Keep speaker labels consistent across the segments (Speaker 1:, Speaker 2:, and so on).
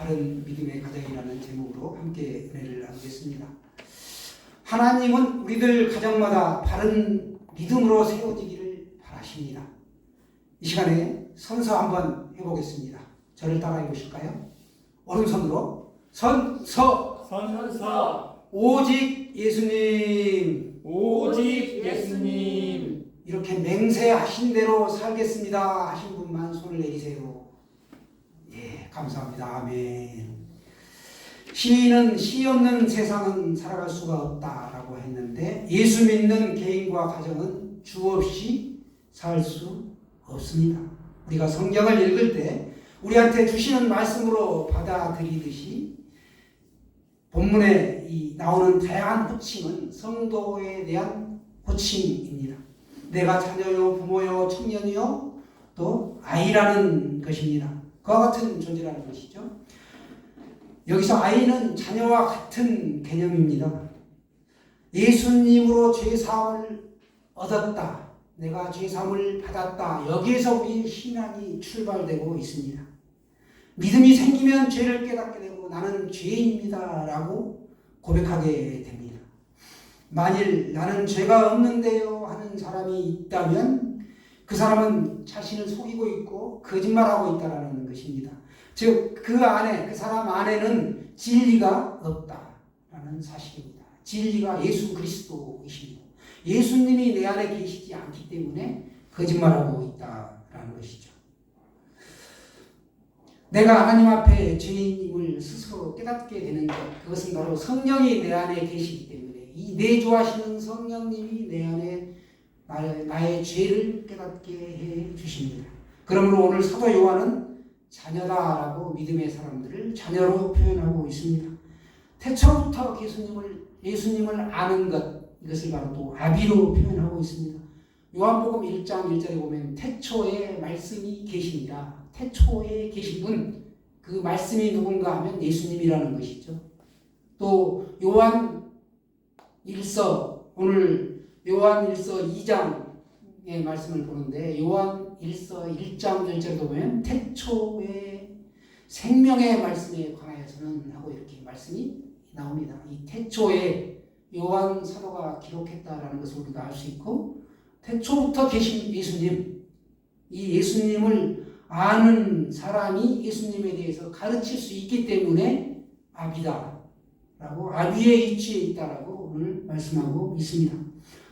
Speaker 1: 바른 믿음의 가정이라는 제목으로 함께 은혜를 나누겠습니다. 하나님은 우리들 가정마다 바른 믿음으로 세워지기를 바라십니다. 이 시간에 선서 한번 해보겠습니다. 저를 따라해 보실까요? 오른손으로 선서 오직 예수님 이렇게 맹세하신 대로 살겠습니다 하신 분만 손을 내리세요. 예, 감사합니다. 아멘. 시인은 시 없는 세상은 살아갈 수가 없다라고 했는데 예수 믿는 개인과 가정은 주 없이 살 수 없습니다. 우리가 성경을 읽을 때 우리한테 주시는 말씀으로 받아들이듯이 본문에 나오는 다양한 호칭은 성도에 대한 호칭입니다. 내가 자녀요, 부모요, 청년이요, 또 아이라는 것입니다. 그와 같은 존재라는 것이죠. 여기서 아이는 자녀와 같은 개념입니다. 예수님으로 죄사함을 얻었다, 내가 죄사함을 받았다, 여기에서 우리의 신앙이 출발되고 있습니다. 믿음이 생기면 죄를 깨닫게 되고 나는 죄인입니다 라고 고백하게 됩니다. 만일 나는 죄가 없는데요 하는 사람이 있다면 그 사람은 자신을 속이고 있고 거짓말하고 있다는 것입니다. 즉 그 사람 안에는 진리가 없다라는 사실입니다. 진리가 예수 그리스도이십니다. 예수님이 내 안에 계시지 않기 때문에 거짓말하고 있다라는 것이죠. 내가 하나님 앞에 죄인임을 스스로 깨닫게 되는 것, 그것은 바로 성령이 내 안에 계시기 때문에 이 내주하시는 성령님이 내 안에 나의 죄를 깨닫게 해 주십니다. 그러므로 오늘 사도 요한은 자녀다라고 믿음의 사람들을 자녀로 표현하고 있습니다. 태초부터 예수님을 아는 것, 이것을 바로 또 아비로 표현하고 있습니다. 요한복음 1장 1절에 보면 태초에 말씀이 계시니라. 태초에 계신 분, 그 말씀이 누군가 하면 예수님이라는 것이죠. 또 요한 1서, 오늘 요한 1서 2장의 말씀을 보는데 요한 1서 1장 1절도 보면 태초에 생명의 말씀에 관하여서는 하고 이렇게 말씀이 나옵니다. 이 태초에 요한 사도가 기록했다라는 것을 우리가 알 수 있고, 태초부터 계신 예수님, 이 예수님을 아는 사람이 예수님에 대해서 가르칠 수 있기 때문에 아비다라고, 아비의 위치에 있다라고 오늘 말씀하고 있습니다.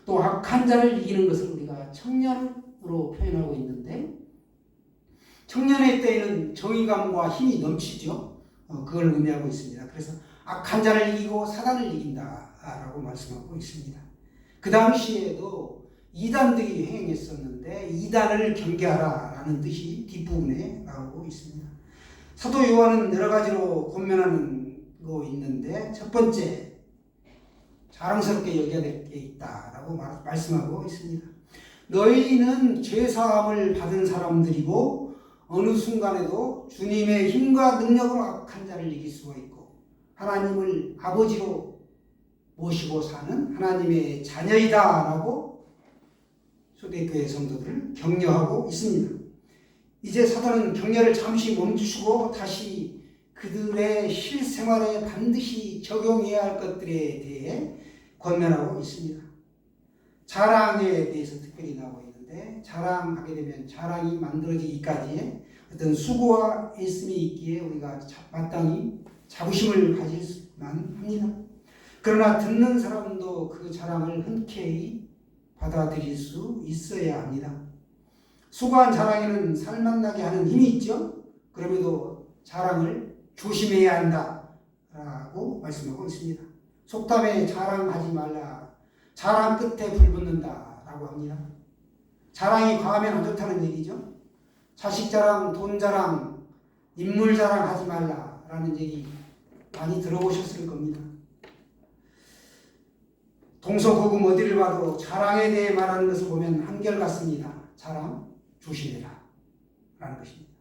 Speaker 1: 또 악한 자를 이기는 것을 우리가 청년으로 표현하고 있는데, 청년의 때에는 정의감과 힘이 넘치죠. 그걸 의미하고 있습니다. 그래서 악한 자를 이기고 사단을 이긴다라고 말씀하고 있습니다. 그 당시에도 이단들이 행했었는데 이단을 경계하라라는 뜻이 뒷부분에 나오고 있습니다. 사도 요한은 여러 가지로 권면하는 거 있는데 첫 번째, 자랑스럽게 여겨야 될 게 있다라고 말씀하고 있습니다. 너희는 죄사함을 받은 사람들이고 어느 순간에도 주님의 힘과 능력으로 악한 자를 이길 수가 있고 하나님을 아버지로 모시고 사는 하나님의 자녀이다라고 초대교회 성도들을 격려하고 있습니다. 이제 사도는 격려를 잠시 멈추고 다시 그들의 실생활에 반드시 적용해야 할 것들에 대해 권면하고 있습니다. 자랑에 대해서 특별히 나오고 있는데, 자랑하게 되면 자랑이 만들어지기까지의 어떤 수고와 애씀이 있기에 우리가 마땅히 자부심을 가질 수만 합니다. 그러나 듣는 사람도 그 자랑을 흔쾌히 받아들일 수 있어야 합니다. 수고한 자랑에는 살맛나게 하는 힘이 있죠. 그럼에도 자랑을 조심해야 한다라고 말씀하고 있습니다. 속담에 자랑하지 말라, 자랑 끝에 불 붙는다라고 합니다. 자랑이 과하면 안 좋다는 얘기죠. 자식 자랑, 돈 자랑, 인물 자랑 하지 말라라는 얘기 많이 들어보셨을 겁니다. 동서고금 어디를 봐도 자랑에 대해 말하는 것을 보면 한결같습니다. 자랑 조심해라 라는 것입니다.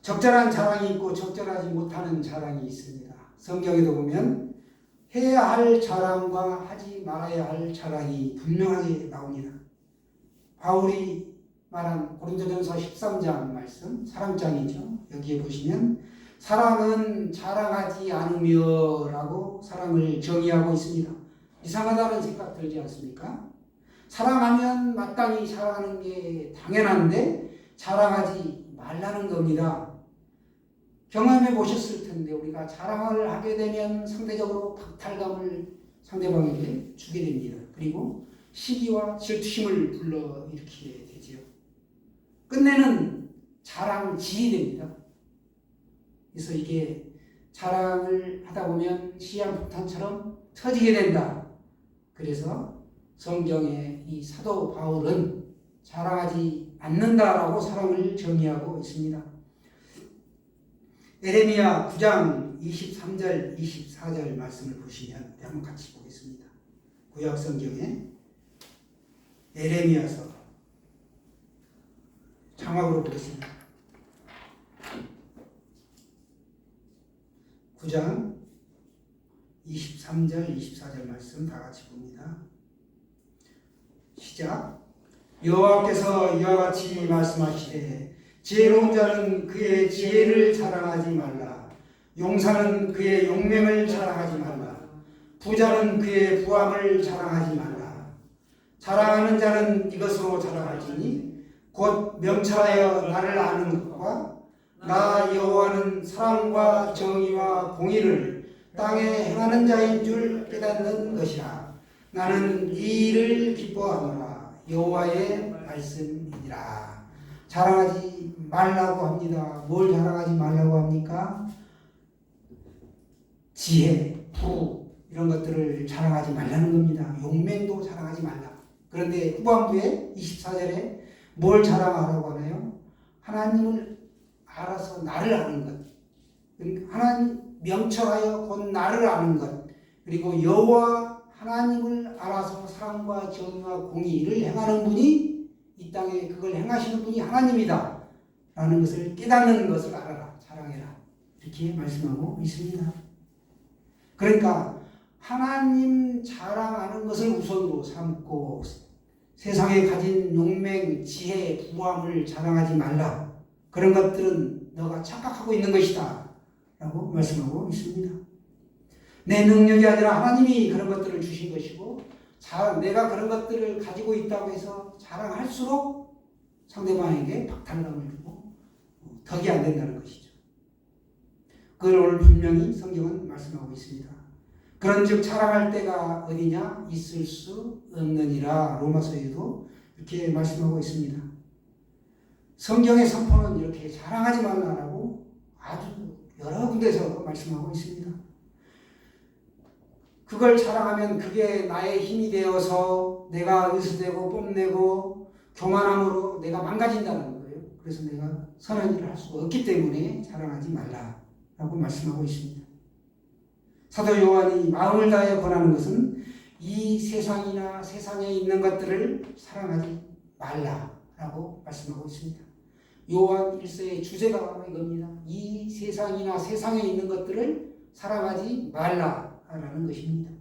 Speaker 1: 적절한 자랑이 있고 적절하지 못하는 자랑이 있습니다. 성경에도 보면 해야 할 자랑과 하지 말아야 할 자랑이 분명하게 나옵니다. 바울이 말한 고린도전서 13장 말씀, 사랑장이죠. 여기에 보시면 사랑은 자랑하지 않으며 라고 사랑을 정의하고 있습니다. 이상하다는 생각 들지 않습니까? 사랑하면 마땅히 자랑하는 게 당연한데 자랑하지 말라는 겁니다. 경험해 보셨을 텐데 우리가 자랑을 하게 되면 상대적으로 박탈감을 상대방에게 주게 됩니다. 그리고 시기와 질투심을 불러일으키게 되지요. 끝내는 자랑질이 됩니다. 그래서 이게 자랑을 하다 보면 시한폭탄처럼 터지게 된다. 그래서 성경의 이 사도 바울은 자랑하지 않는다라고 사랑을 정의하고 있습니다. 에레미야 9장 23절 24절 말씀을 보시면 한번 같이 보겠습니다. 구약 성경에 에레미야서 자막으로 보겠습니다. 9장 23절 24절 말씀 다 같이 봅니다. 시작. 여호와께서 이와 같이 말씀하시되 지혜로운 자는 그의 지혜를 자랑하지 말라. 용사는 그의 용맹을 자랑하지 말라. 부자는 그의 부함을 자랑하지 말라. 자랑하는 자는 이것으로 자랑할지니 곧 명철하여 나를 아는 것과 나 여호와는 사랑과 정의와 공의를 땅에 행하는 자인 줄 깨닫는 것이라. 나는 이 일을 기뻐하노라. 여호와의 말씀이니라. 자랑하지 말라고 합니다. 뭘 자랑하지 말라고 합니까? 지혜, 부 이런 것들을 자랑하지 말라는 겁니다. 용맹도 자랑하지 말라. 그런데 후반부에 24절에 뭘 자랑하라고 하나요? 하나님을 알아서 나를 아는 것. 그러니까 하나님 명철하여 곧 나를 아는 것. 그리고 여호와 하나님을 알아서 사랑과 정의와 공의를 행하는 분이 이 땅에 그걸 행하시는 분이 하나님이다 라는 것을 깨닫는 것을 알아라. 자랑해라. 이렇게 말씀하고 있습니다. 그러니까 하나님 자랑하는 것을 우선으로 삼고 세상에 가진 용맹, 지혜, 부함을 자랑하지 말라. 그런 것들은 너가 착각하고 있는 것이다 라고 말씀하고 있습니다. 내 능력이 아니라 하나님이 그런 것들을 주신 것이고 내가 그런 것들을 가지고 있다고 해서 자랑할수록 상대방에게 박탈감을 주고 덕이 안 된다는 것이죠. 그걸 오늘 분명히 성경은 말씀하고 있습니다. 그런즉 자랑할 때가 어디냐? 있을 수 없느니라. 로마서에도 이렇게 말씀하고 있습니다. 성경의 선포는 이렇게 자랑하지 말라라고 아주 여러 군데서 말씀하고 있습니다. 그걸 자랑하면 그게 나의 힘이 되어서 내가 의수되고 뽐내고 교만함으로 내가 망가진다는 거예요. 그래서 내가 선한 일을 할 수가 없기 때문에 자랑하지 말라라고 말씀하고 있습니다. 사도 요한이 마음을 다해 권하는 것은 이 세상이나 세상에 있는 것들을 사랑하지 말라라고 말씀하고 있습니다. 요한 1서의 주제가 바로 이겁니다. 이 세상이나 세상에 있는 것들을 사랑하지 말라라는 것입니다.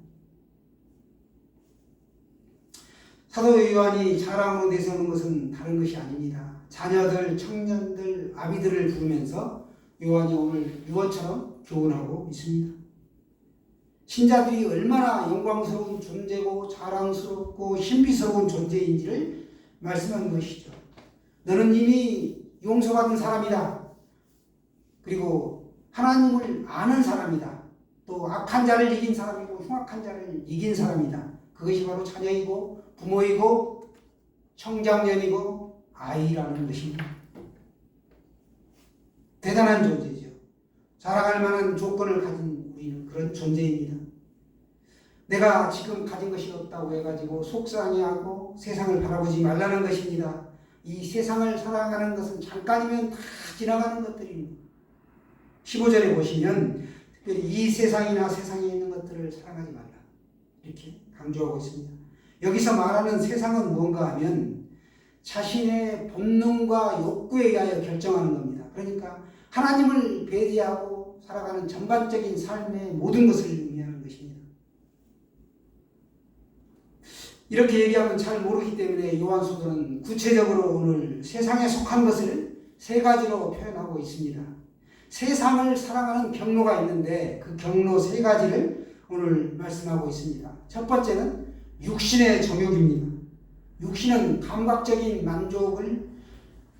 Speaker 1: 사도 요한이 자랑으로 내세우는 것은 다른 것이 아닙니다. 자녀들, 청년들, 아비들을 부르면서 요한이 오늘 유언처럼 교훈하고 있습니다. 신자들이 얼마나 영광스러운 존재고 자랑스럽고 신비스러운 존재인지를 말씀하는 것이죠. 너는 이미 용서받은 사람이다. 그리고 하나님을 아는 사람이다. 또 악한 자를 이긴 사람이고 흉악한 자를 이긴 사람이다. 그것이 바로 자녀이고 부모이고 청장년이고 아이라는 것입니다. 대단한 존재죠. 자랑할 만한 조건을 가진 우리는 그런 존재입니다. 내가 지금 가진 것이 없다고 해가지고 속상해하고 세상을 바라보지 말라는 것입니다. 이 세상을 살아가는 것은 잠깐이면 다 지나가는 것들입니다. 15절에 보시면 특별히 이 세상이나 세상에 있는 것들을 사랑하지 말라 이렇게 강조하고 있습니다. 여기서 말하는 세상은 뭔가 하면 자신의 본능과 욕구에 의하여 결정하는 겁니다. 그러니까 하나님을 배제하고 살아가는 전반적인 삶의 모든 것을 의미하는 것입니다. 이렇게 얘기하면 잘 모르기 때문에 요한 사도는 구체적으로 오늘 세상에 속한 것을 세 가지로 표현하고 있습니다. 세상을 사랑하는 경로가 있는데 그 경로 세 가지를 오늘 말씀하고 있습니다. 첫 번째는 육신의 정욕입니다. 육신은 감각적인 만족을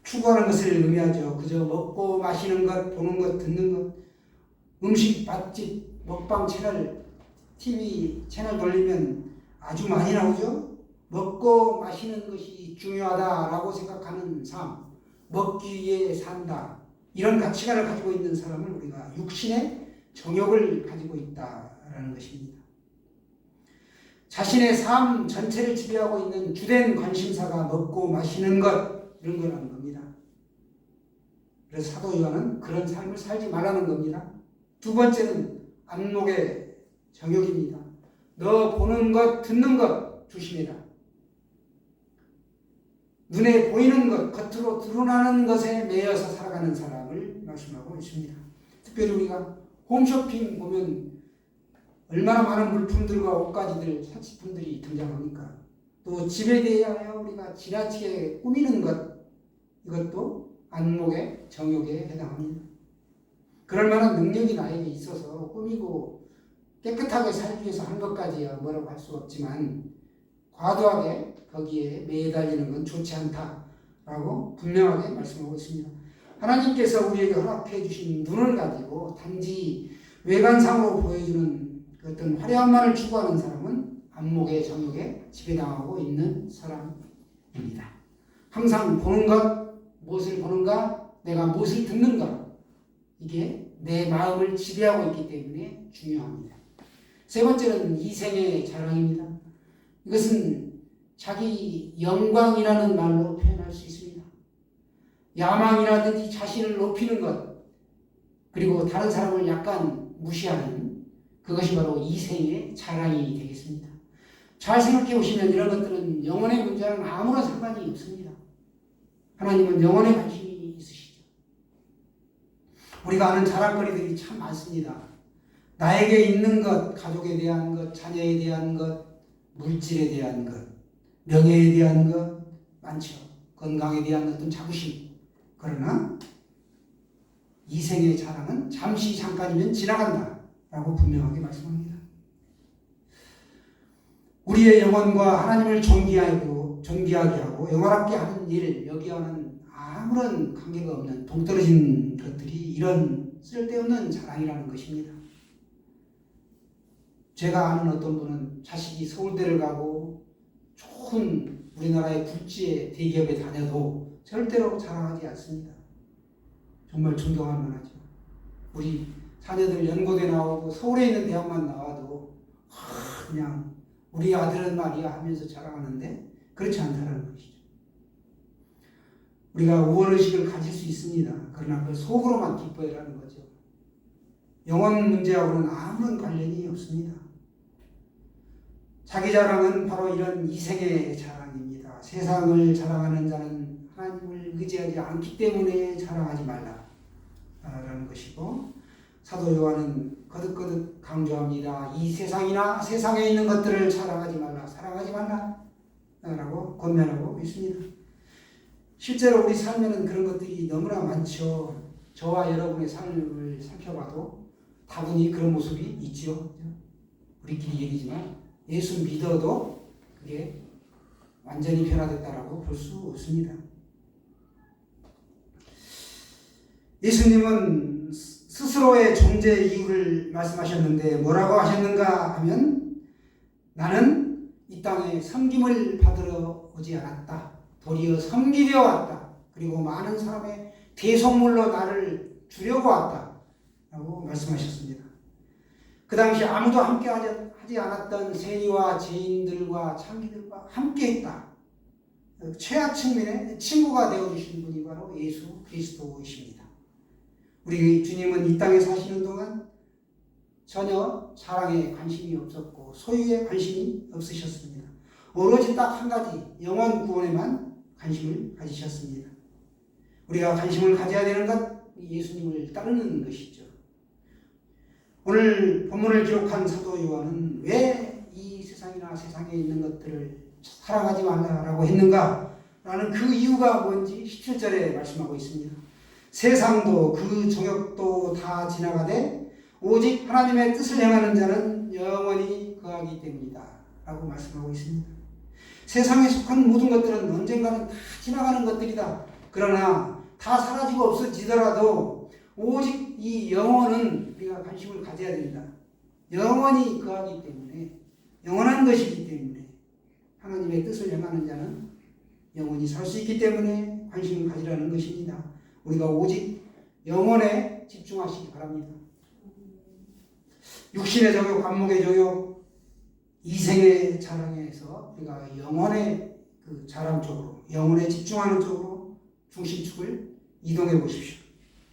Speaker 1: 추구하는 것을 의미하죠. 그저 먹고 마시는 것, 보는 것, 듣는 것, 음식, 맛집, 먹방 채널, TV 채널 돌리면 아주 많이 나오죠. 먹고 마시는 것이 중요하다라고 생각하는 삶, 먹기 위해 산다. 이런 가치관을 가지고 있는 사람을 우리가 육신의 정욕을 가지고 있다라는 것입니다. 자신의 삶 전체를 지배하고 있는 주된 관심사가 먹고 마시는 것, 이런 거라는 겁니다. 그래서 사도 요한은 그런 삶을 살지 말라는 겁니다. 두 번째는 안목의 정욕입니다. 너 보는 것, 듣는 것 조심해라. 눈에 보이는 것, 겉으로 드러나는 것에 매여서 살아가는 사람을 말씀하고 있습니다. 특별히 우리가 홈쇼핑 보면 얼마나 많은 물품들과 옷가지들, 사치품들이 등장합니까? 또 집에 대하여 우리가 지나치게 꾸미는 것, 이것도 안목의 정욕에 해당합니다. 그럴 만한 능력이 나에게 있어서 꾸미고 깨끗하게 살기 위해서 한 것까지야 뭐라고 할 수 없지만 과도하게 거기에 매달리는 건 좋지 않다라고 분명하게 말씀하고 있습니다. 하나님께서 우리에게 허락해 주신 눈을 가지고 단지 외관상으로 보여주는 어떤 화려함만을 추구하는 사람은 안목의 정욕에 지배당하고 있는 사람입니다. 항상 보는 것, 무엇을 보는가, 내가 무엇을 듣는가, 이게 내 마음을 지배하고 있기 때문에 중요합니다. 세 번째는 이생의 자랑입니다. 이것은 자기 영광이라는 말로 표현할 수 있습니다. 야망이라든지 자신을 높이는 것, 그리고 다른 사람을 약간 무시하는 그것이 바로 이생의 자랑이 되겠습니다. 잘 생각해 보시면 이런 것들은 영혼의 문제와는 아무런 상관이 없습니다. 하나님은 영혼에 관심이 있으시죠. 우리가 아는 자랑거리들이 참 많습니다. 나에게 있는 것, 가족에 대한 것, 자녀에 대한 것, 물질에 대한 것, 명예에 대한 것 많죠. 건강에 대한 어떤 자부심. 그러나 이생의 자랑은 잠시 잠깐이면 지나간다 라고 분명하게 말씀합니다. 우리의 영혼과 하나님을 존귀하게 하고 영원하게 하는 일, 여기와는 아무런 관계가 없는 동떨어진 것들이 이런 쓸데없는 자랑이라는 것입니다. 제가 아는 어떤 분은 자식이 서울대를 가고 좋은 우리나라의 국제 대기업에 다녀도 절대로 자랑하지 않습니다. 정말 존경할 만하죠. 우리 자녀들 연고대 나오고 서울에 있는 대학만 나와도 그냥 우리 아들은 말이야 하면서 자랑하는데 그렇지 않다는 것이죠. 우리가 우월의식을 가질 수 있습니다. 그러나 그걸 속으로만 기뻐해라는 거죠. 영혼 문제하고는 아무런 관련이 없습니다. 자기 자랑은 바로 이런 이생의 자랑입니다. 세상을 자랑하는 자는 하나님을 의지하지 않기 때문에 자랑하지 말라라는 것이고, 사도 요한은 거듭거듭 강조합니다. 이 세상이나 세상에 있는 것들을 자랑하지 말라, 사랑하지 말라라고 권면하고 있습니다. 실제로 우리 삶에는 그런 것들이 너무나 많죠. 저와 여러분의 삶을 살펴봐도 다분히 그런 모습이 있죠. 우리끼리 얘기지만 예수 믿어도 그게 완전히 변화됐다라고 볼 수 없습니다. 예수님은 스스로의 존재 이유를 말씀하셨는데 뭐라고 하셨는가 하면, 나는 이 땅에 섬김을 받으러 오지 않았다. 도리어 섬기려 왔다. 그리고 많은 사람의 대속물로 나를 주려고 왔다. 라고 말씀하셨습니다. 그 당시 아무도 함께 하지 않았던 세리와 죄인들과 창기들과 함께 했다. 최하 측면의 친구가 되어주신 분이 바로 예수 그리스도이십니다. 우리 주님은 이 땅에 사시는 동안 전혀 사랑에 관심이 없었고 소유에 관심이 없으셨습니다. 오로지 딱 한 가지, 영혼 구원에만 관심을 가지셨습니다. 우리가 관심을 가져야 되는 것, 예수님을 따르는 것이죠. 오늘 본문을 기록한 사도 요한은 왜 이 세상이나 세상에 있는 것들을 사랑하지 말라라고 했는가? 라는 그 이유가 뭔지 17절에 말씀하고 있습니다. 세상도 그 정욕도 다 지나가되 오직 하나님의 뜻을 행하는 자는 영원히 거하기 때문이다 라고 말씀하고 있습니다. 세상에 속한 모든 것들은 언젠가는 다 지나가는 것들이다. 그러나 다 사라지고 없어지더라도 오직 이 영혼은 우리가 관심을 가져야 된다. 영원히 거하기 때문에, 영원한 것이기 때문에 하나님의 뜻을 행하는 자는 영원히 살 수 있기 때문에 관심을 가지라는 것입니다. 우리가 오직 영혼에 집중하시기 바랍니다. 육신의 정욕, 관목의 정욕, 이생의 자랑에서 우리가 영혼의 그 자랑 쪽으로, 영혼에 집중하는 쪽으로 중심축을 이동해 보십시오.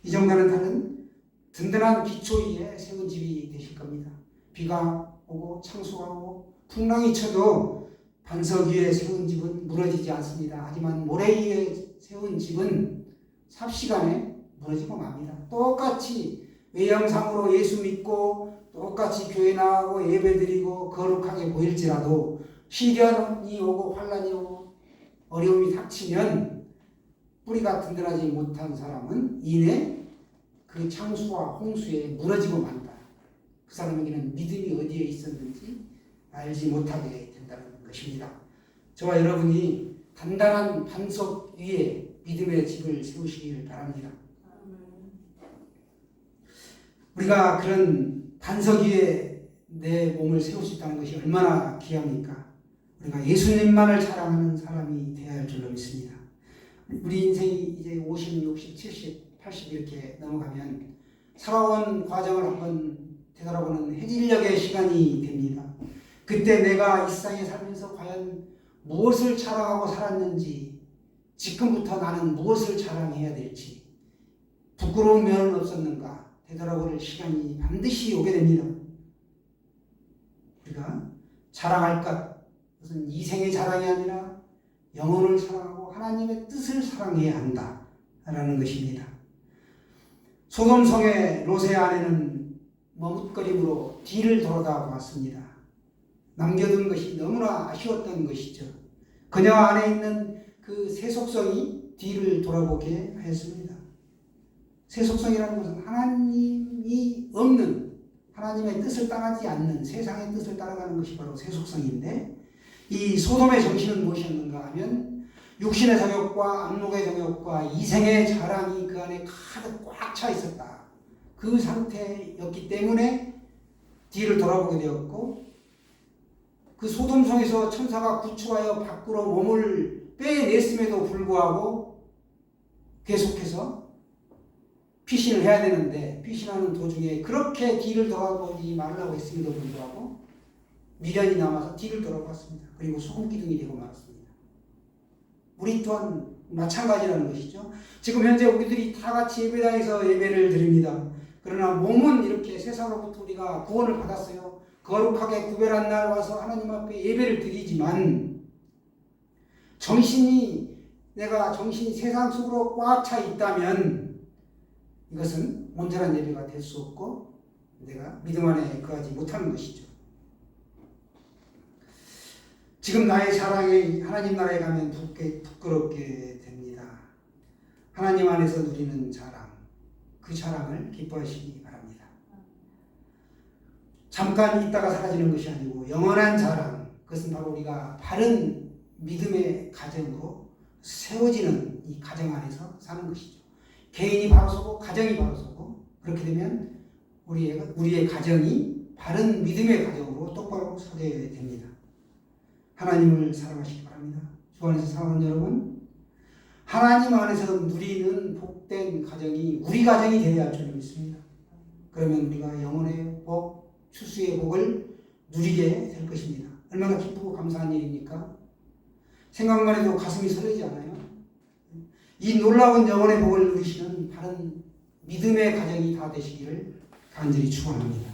Speaker 1: 이 정도는 다른 든든한 기초 위에 세운 집이 되실 겁니다. 비가 오고 창수가 오고 풍랑이 쳐도 반석 위에 세운 집은 무너지지 않습니다. 하지만 모래 위에 세운 집은 삽시간에 무너지고 맙니다. 똑같이 외형상으로 예수 믿고 똑같이 교회 나가고 예배드리고 거룩하게 보일지라도 시련이 오고 환란이 오고 어려움이 닥치면 뿌리가 든든하지 못한 사람은 이내 그 창수와 홍수에 무너지고 만다. 그 사람에게는 믿음이 어디에 있었는지 알지 못하게 된다는 것입니다. 저와 여러분이 단단한 반석 위에 믿음의 집을 세우시길 바랍니다. 우리가 그런 반석 위에 내 몸을 세울 수 있다는 것이 얼마나 귀합니까? 우리가 예수님만을 자랑하는 사람이 되어야 할 줄로 믿습니다. 우리 인생이 이제 50, 60, 70, 80 이렇게 넘어가면 살아온 과정을 한번 되돌아보는 해질녘의 시간이 됩니다. 그때 내가 이 세상에 살면서 과연 무엇을 자랑하고 살았는지, 지금부터 나는 무엇을 자랑해야 될지, 부끄러운 면은 없었는가 되돌아볼 시간이 반드시 오게 됩니다. 우리가 자랑할 것, 무슨 이생의 자랑이 아니라 영혼을 사랑하고 하나님의 뜻을 사랑해야 한다라는 것입니다. 소돔성의 롯의 아내는 머뭇거림으로 뒤를 돌아다 보았습니다. 남겨둔 것이 너무나 아쉬웠던 것이죠. 그녀 안에 있는 그 세속성이 뒤를 돌아보게 하였습니다. 세속성이라는 것은 하나님이 없는, 하나님의 뜻을 따르지 않는 세상의 뜻을 따라가는 것이 바로 세속성인데, 이 소돔의 정신은 무엇이었는가 하면 육신의 정욕과 안목의 정욕과 이생의 자랑이 그 안에 가득 꽉 차 있었다. 그 상태였기 때문에 뒤를 돌아보게 되었고, 그 소돔성에서 천사가 구출하여 밖으로 몸을 빼냈음에도 불구하고 계속해서 피신을 해야 되는데, 피신하는 도중에 그렇게 뒤를 돌아보지 말라고 했음에도 불구하고 미련이 남아서 뒤를 돌아봤습니다. 그리고 소금기둥이 되고 말았습니다. 우리 또한 마찬가지라는 것이죠. 지금 현재 우리들이 다 같이 예배당에서 예배를 드립니다. 그러나 몸은 이렇게 세상으로부터 우리가 구원을 받았어요. 거룩하게 구별한 날 와서 하나님 앞에 예배를 드리지만 내가 정신이 세상 속으로 꽉 차 있다면 이것은 온전한 예배가 될 수 없고 내가 믿음 안에 거하지 못하는 것이죠. 지금 나의 자랑이 하나님 나라에 가면 부끄럽게 됩니다. 하나님 안에서 누리는 자랑, 그 자랑을 기뻐하시기 바랍니다. 잠깐 있다가 사라지는 것이 아니고 영원한 자랑, 그것은 바로 우리가 바른 믿음의 가정으로 세워지는 이 가정 안에서 사는 것이죠. 개인이 바로 서고 가정이 바로 서고, 그렇게 되면 우리의 가정이 바른 믿음의 가정으로 똑바로 서게 됩니다. 하나님을 사랑하시기 바랍니다. 주 안에서 사랑하는 여러분, 하나님 안에서 누리는 복된 가정이 우리 가정이 되어야 할 줄 믿습니다. 그러면 우리가 영혼의 복, 추수의 복을 누리게 될 것입니다. 얼마나 기쁘고 감사한 일입니까? 생각만 해도 가슴이 설레지 않아요? 이 놀라운 영혼의 복을 누리시는 바른 믿음의 가정이 다 되시기를 간절히 축원합니다.